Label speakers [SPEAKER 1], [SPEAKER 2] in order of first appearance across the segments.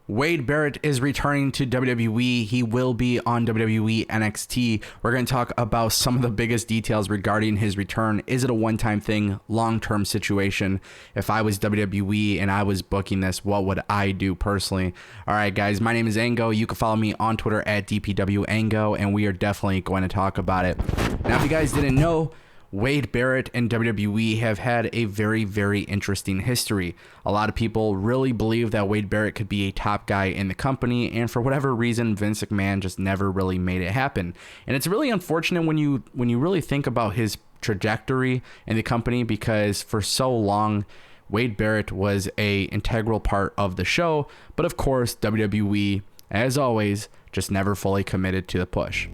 [SPEAKER 1] Wade Barrett is returning to WWE. He will be on WWE NXT. We're going to talk about some of the biggest details regarding his return. Is it a one-time thing, long-term situation? If I was WWE and I was booking this, what would I do personally? All right, guys, my name is Ango. You can follow me on Twitter at DPWAngo, and we are definitely going to talk about it. Now, if you guys didn't know, Wade Barrett and WWE have had a very, very interesting history. A lot of people really believe that Wade Barrett could be a top guy in the company, and for whatever reason, Vince McMahon just never really made it happen. And it's really unfortunate when you really think about his trajectory in the company, because for so long, Wade Barrett was a integral part of the show, but of course, WWE, as always, just never fully committed to the push.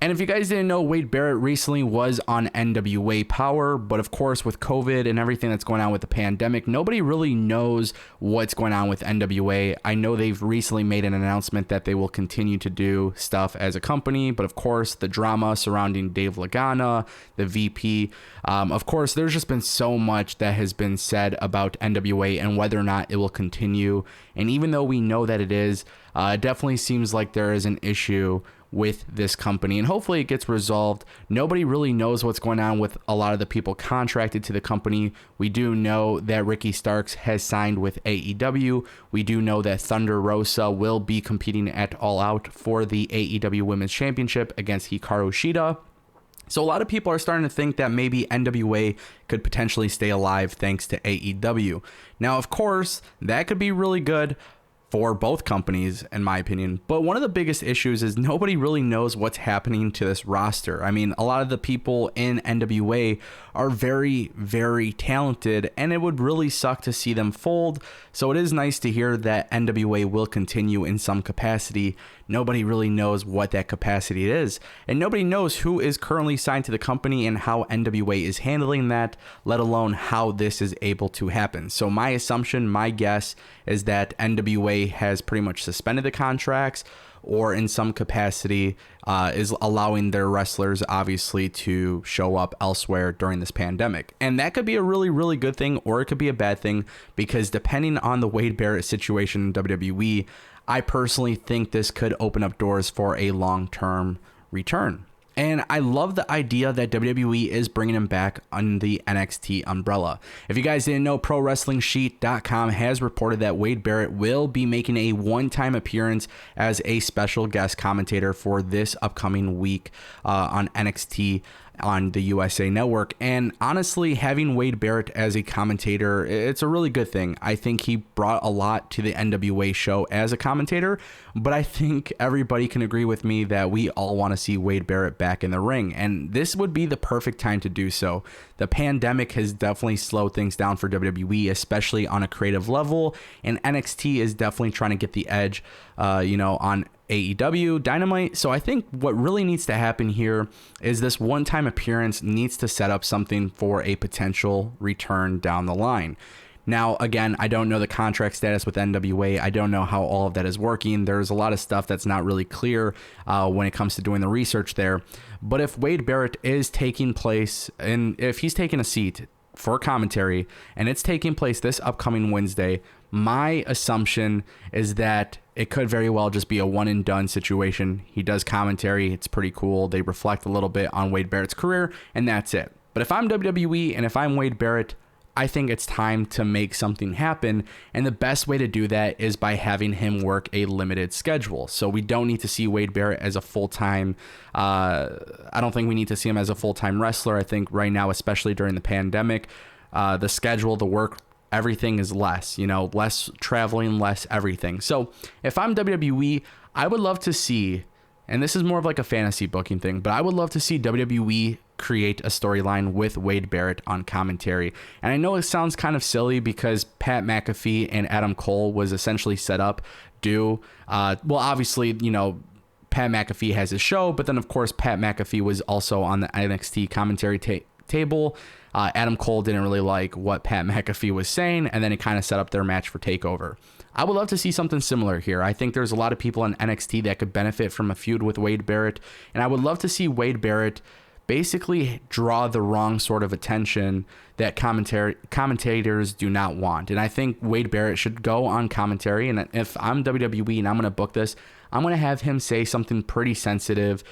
[SPEAKER 1] And if you guys didn't know, Wade Barrett recently was on NWA Powerrr, but of course with COVID and everything that's going on with the pandemic, nobody really knows what's going on with NWA. I know they've recently made an announcement that they will continue to do stuff as a company, but of course the drama surrounding Dave Lagana, the VP, of course there's just been so much that has been said about NWA and whether or not it will continue. And even though we know that it is, it definitely seems like there is an issue with this company, and hopefully it gets resolved. Nobody really knows what's going on with a lot of the people contracted to the company. We do know that Ricky Starks has signed with AEW. We do know that Thunder Rosa will be competing at All Out for the AEW Women's Championship against Hikaru Shida. So a lot of people are starting to think that maybe NWA could potentially stay alive thanks to AEW. Now, of course, that could be really good for both companies, in my opinion. But one of the biggest issues is nobody really knows what's happening to this roster. I mean, a lot of the people in NWA are very, very talented, and it would really suck to see them fold. So it is nice to hear that NWA will continue in some capacity. Nobody really knows what that capacity is, and nobody knows who is currently signed to the company and how NWA is handling that, let alone how this is able to happen. So my assumption, my guess, is that NWA has pretty much suspended the contracts, or in some capacity is allowing their wrestlers obviously to show up elsewhere during this pandemic. And that could be a really, really good thing, or it could be a bad thing, because depending on the Wade Barrett situation in WWE, I personally think this could open up doors for a long-term return. And I love the idea that WWE is bringing him back under the NXT umbrella. If you guys didn't know, ProWrestlingSheet.com has reported that Wade Barrett will be making a one-time appearance as a special guest commentator for this upcoming week on NXT on the USA Network. And honestly, having Wade Barrett as a commentator, it's a really good thing. I think he brought a lot to the NWA show as a commentator, but I think everybody can agree with me that we all want to see Wade Barrett back in the ring, and this would be the perfect time to do so. The pandemic has definitely slowed things down for WWE, especially on a creative level, and NXT is definitely trying to get the edge, on AEW Dynamite. So I think what really needs to happen here is this one-time appearance needs to set up something for a potential return down the line. Now, again, I don't know the contract status with NWA. I don't know how all of that is working. There's a lot of stuff that's not really clear when it comes to doing the research there. But if Wade Barrett is taking place, and if he's taking a seat for commentary, and it's taking place this upcoming Wednesday, my assumption is that it could very well just be a one and done situation. He does commentary. It's pretty cool. They reflect a little bit on Wade Barrett's career, and that's it. But if I'm WWE and if I'm Wade Barrett, I think it's time to make something happen. And the best way to do that is by having him work a limited schedule. So we don't need to see Wade Barrett as a full-time, I don't think we need to see him as a full-time wrestler. I think right now, especially during the pandemic, the schedule, the work, everything is less, less traveling, less everything. So if I'm WWE, I would love to see, and this is more of like a fantasy booking thing, but I would love to see WWE create a storyline with Wade Barrett on commentary. And I know it sounds kind of silly because Pat McAfee and Adam Cole was essentially set up obviously, Pat McAfee has his show, but then of course Pat McAfee was also on the NXT commentary table. Adam Cole didn't really like what Pat McAfee was saying, and then it kind of set up their match for TakeOver. I would love to see something similar here. I think there's a lot of people in NXT that could benefit from a feud with Wade Barrett, and I would love to see Wade Barrett basically draw the wrong sort of attention that commentators do not want. And I think Wade Barrett should go on commentary. And if I'm WWE and I'm going to book this, I'm going to have him say something pretty sensitive,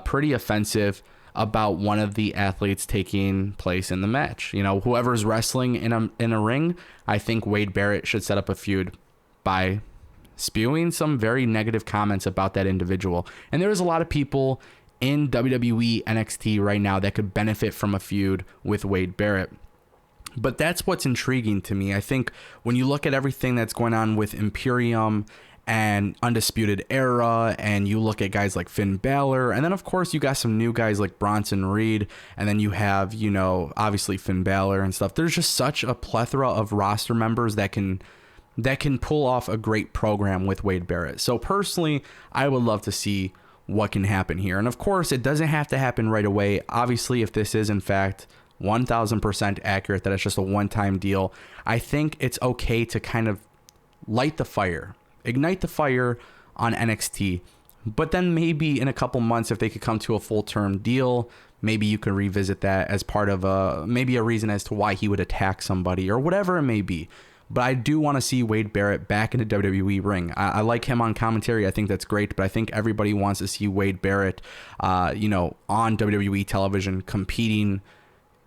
[SPEAKER 1] pretty offensive about one of the athletes taking place in the match. You know, whoever's wrestling in a ring, I think Wade Barrett should set up a feud by spewing some very negative comments about that individual. And there's a lot of people in WWE NXT right now that could benefit from a feud with Wade Barrett. But that's what's intriguing to me. I think when you look at everything that's going on with Imperium and Undisputed Era, and you look at guys like Finn Balor, and then of course you got some new guys like Bronson Reed, and then you have, you know, obviously Finn Balor and stuff. There's just such a plethora of roster members that can pull off a great program with Wade Barrett. So personally, I would love to see what can happen here. And of course, it doesn't have to happen right away. Obviously, if this is in fact 1000% accurate, that it's just a one-time deal, I think it's okay to kind of light the fire, ignite the fire on NXT. But then maybe in a couple months, if they could come to a full-term deal, maybe you can revisit that as part of maybe a reason as to why he would attack somebody or whatever it may be. But I do want to see Wade Barrett back in the WWE ring. I like him on commentary. I think that's great. But I think everybody wants to see Wade Barrett, on WWE television competing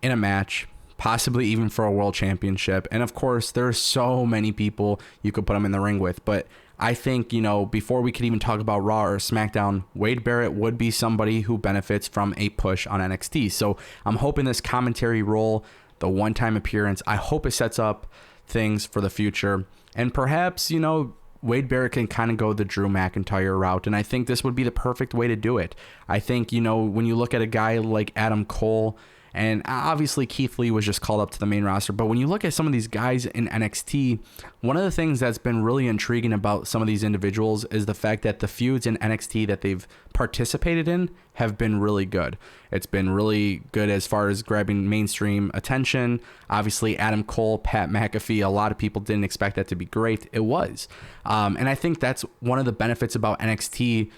[SPEAKER 1] in a match, possibly even for a world championship. And of course, there's so many people you could put him in the ring with. But I think, before we could even talk about Raw or SmackDown, Wade Barrett would be somebody who benefits from a push on NXT. So I'm hoping this commentary role, the one-time appearance, I hope it sets up things for the future. And perhaps, Wade Barrett can kind of go the Drew McIntyre route. And I think this would be the perfect way to do it. I think, when you look at a guy like Adam Cole, and obviously Keith Lee was just called up to the main roster, but when you look at some of these guys in NXT, one of the things that's been really intriguing about some of these individuals is the fact that the feuds in NXT that they've participated in have been really good. It's been really good as far as grabbing mainstream attention. Obviously, Adam Cole, Pat McAfee, a lot of people didn't expect that to be great. It was. And I think that's one of the benefits about NXT.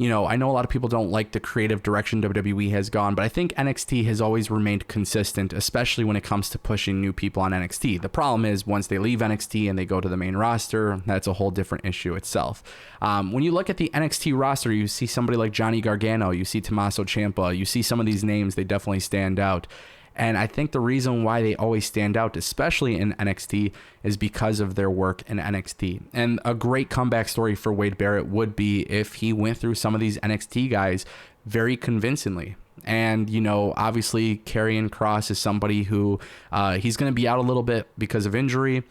[SPEAKER 1] I know a lot of people don't like the creative direction WWE has gone, but I think NXT has always remained consistent, especially when it comes to pushing new people on NXT. The problem is once they leave NXT and they go to the main roster, that's a whole different issue itself. When you look at the NXT roster, you see somebody like Johnny Gargano, you see Tommaso Ciampa, you see some of these names, they definitely stand out. And I think the reason why they always stand out, especially in NXT, is because of their work in NXT. And a great comeback story for Wade Barrett would be if he went through some of these NXT guys very convincingly. And, obviously, Karrion Kross is somebody who he's going to be out a little bit because of injury.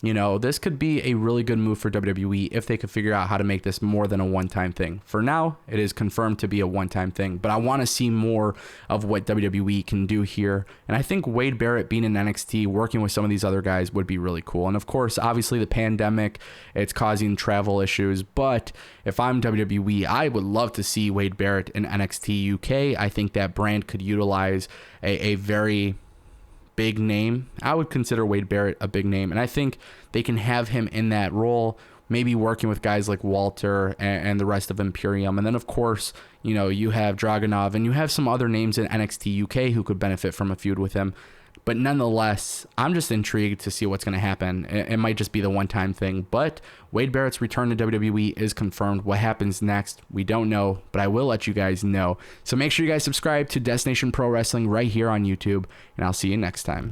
[SPEAKER 1] This could be a really good move for WWE if they could figure out how to make this more than a one-time thing. For now, it is confirmed to be a one-time thing, but I want to see more of what WWE can do here. And I think Wade Barrett being in NXT, working with some of these other guys would be really cool. And of course, obviously the pandemic, it's causing travel issues, but if I'm WWE, I would love to see Wade Barrett in NXT UK. I think that brand could utilize a very big name. I would consider Wade Barrett a big name, and I think they can have him in that role, maybe working with guys like Walter and the rest of Imperium. And then of course, you have Dragunov and you have some other names in NXT UK who could benefit from a feud with him. But nonetheless, I'm just intrigued to see what's going to happen. It might just be the one-time thing, but Wade Barrett's return to WWE is confirmed. What happens next, we don't know, but I will let you guys know. So make sure you guys subscribe to Destination Pro Wrestling right here on YouTube, and I'll see you next time.